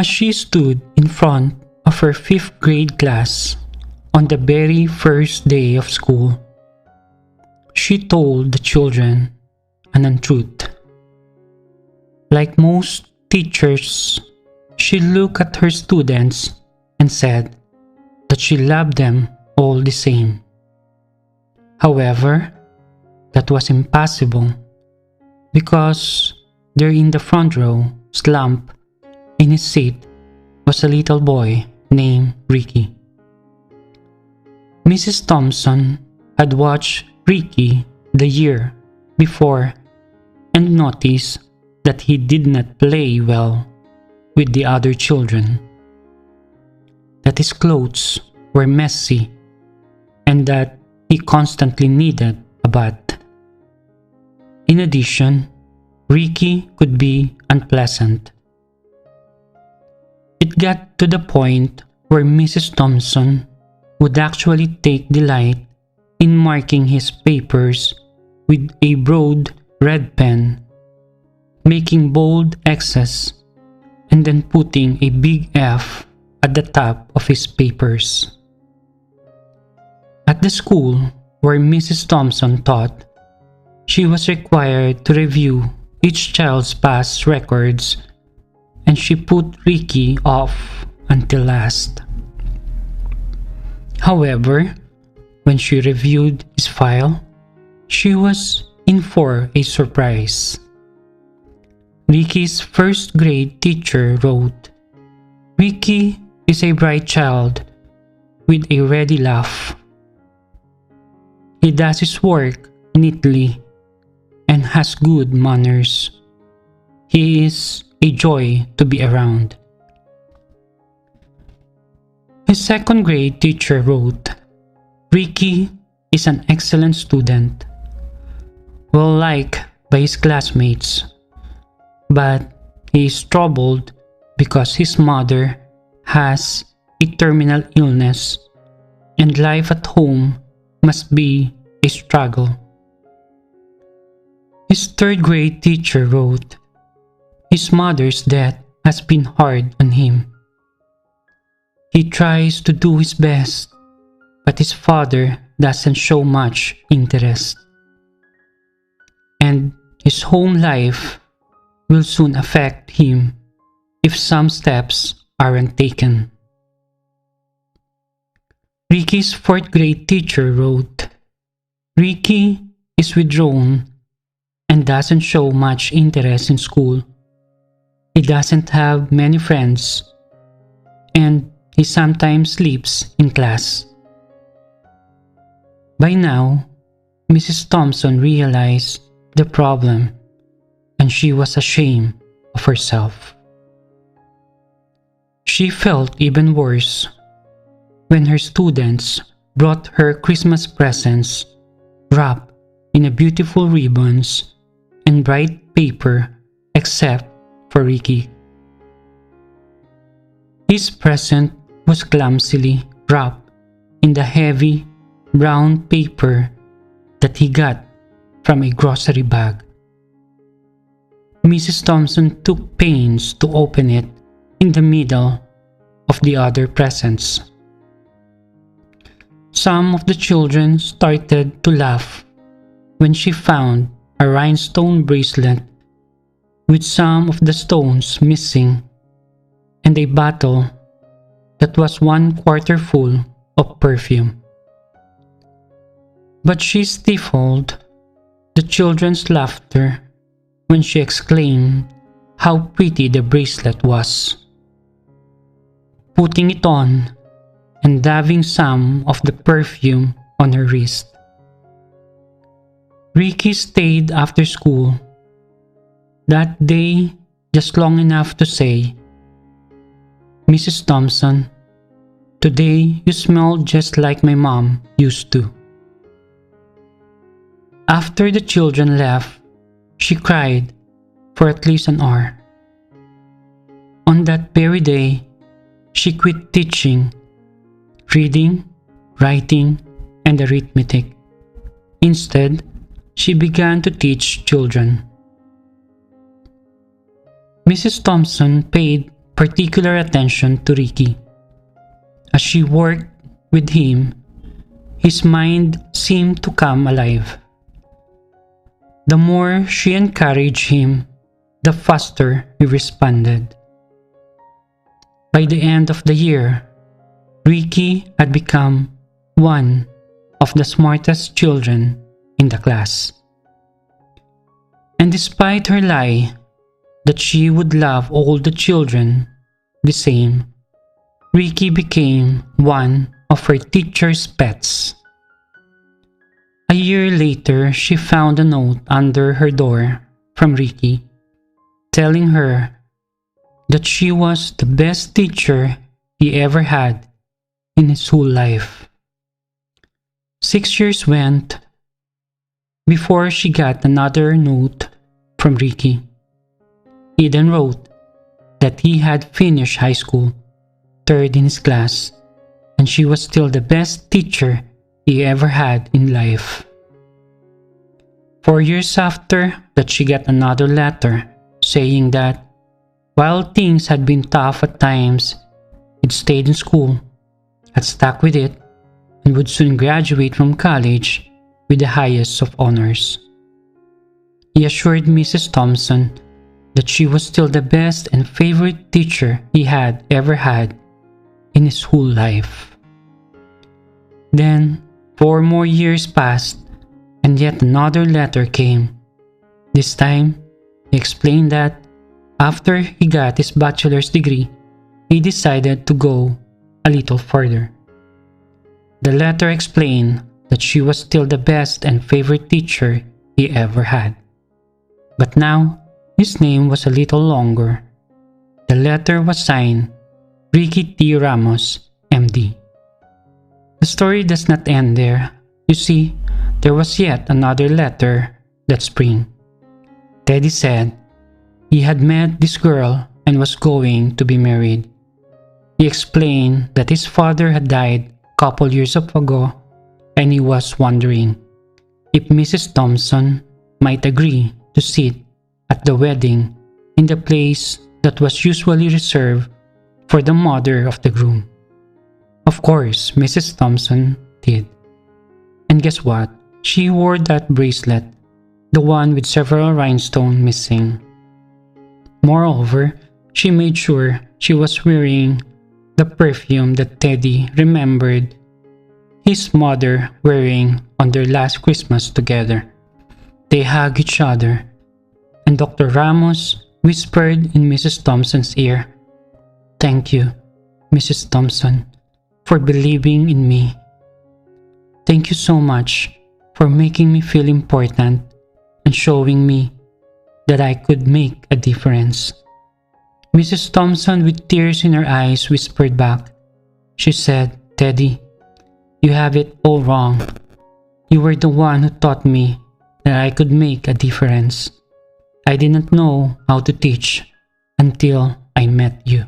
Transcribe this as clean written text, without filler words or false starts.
As she stood in front of her fifth grade class on the very first day of school, she told the children an untruth. Like most teachers, she looked at her students and said that she loved them all the same. However, that was impossible because there in the front row, slumped in his seat, was a little boy named Ricky. Mrs. Thompson had watched Ricky the year before and noticed that he did not play well with the other children, that his clothes were messy, and that he constantly needed a bath. In addition, Ricky could be unpleasant. It got to the point where Mrs. Thompson would actually take delight in marking his papers with a broad red pen, making bold X's, and then putting a big F at the top of his papers. At the school where Mrs. Thompson taught, she was required to review each child's past records, and she put Ricky off until last. However, when she reviewed his file, she was in for a surprise. Ricky's first grade teacher wrote, "Ricky is a bright child with a ready laugh. He does his work neatly and has good manners. He is a joy to be around." His second grade teacher wrote, "Ricky is an excellent student, well liked by his classmates, but he is troubled because his mother has a terminal illness and life at home must be a struggle." His third grade teacher wrote, "His mother's death has been hard on him. He tries to do his best, but his father doesn't show much interest. And his home life will soon affect him if some steps aren't taken." Ricky's fourth grade teacher wrote, "Ricky is withdrawn and doesn't show much interest in school. He doesn't have many friends, and he sometimes sleeps in class." By now, Mrs. Thompson realized the problem, and she was ashamed of herself. She felt even worse when her students brought her Christmas presents wrapped in beautiful ribbons and bright paper except for Ricky. His present was clumsily wrapped in the heavy brown paper that he got from a grocery bag. Mrs. Thompson took pains to open it in the middle of the other presents. Some of the children started to laugh when she found a rhinestone bracelet with some of the stones missing and a bottle that was 1/4 full of perfume. But she stifled the children's laughter when she exclaimed how pretty the bracelet was. Putting it on and dabbing some of the perfume on her wrist, Ricky stayed after school that day just long enough to say, "Mrs. Thompson, today you smell just like my mom used to." After the children left, she cried for at least an hour. On that very day, she quit teaching reading, writing, and arithmetic. Instead, she began to teach children. Mrs. Thompson paid particular attention to Ricky. As she worked with him, his mind seemed to come alive. The more she encouraged him, the faster he responded. By the end of the year, Ricky had become one of the smartest children in the class. And despite her lie that she would love all the children the same, Ricky became one of her teacher's pets. A year later, she found a note under her door from Ricky, telling her that she was the best teacher he ever had in his whole life. 6 years went before she got another note from Ricky. He then wrote that he had finished high school, third in his class, and she was still the best teacher he ever had in life. 4 years after that, she got another letter saying that while things had been tough at times, he'd stayed in school, had stuck with it, and would soon graduate from college with the highest of honors. He assured Mrs. Thompson that she was still the best and favorite teacher he had ever had in his whole life. Then 4 more years passed, and yet another letter came. This time, he explained that after he got his bachelor's degree, he decided to go a little further. The letter explained that she was still the best and favorite teacher he ever had. But now, his name was a little longer. The letter was signed Ricky T. Ramos, MD. The story does not end there. You see, there was yet another letter that spring. Teddy said he had met this girl and was going to be married. He explained that his father had died a couple years ago, and he was wondering if Mrs. Thompson might agree to sit at the wedding in the place that was usually reserved for the mother of the groom. Of course, Mrs. Thompson did. And guess what? She wore that bracelet, the one with several rhinestones missing. Moreover, she made sure she was wearing the perfume that Teddy remembered his mother wearing on their last Christmas together. They hugged each other, and Dr. Ramos whispered in Mrs. Thompson's ear, "Thank you, Mrs. Thompson, for believing in me. Thank you so much for making me feel important and showing me that I could make a difference." Mrs. Thompson, with tears in her eyes, whispered back. She said, "Teddy, you have it all wrong. You were the one who taught me that I could make a difference. I didn't know how to teach until I met you."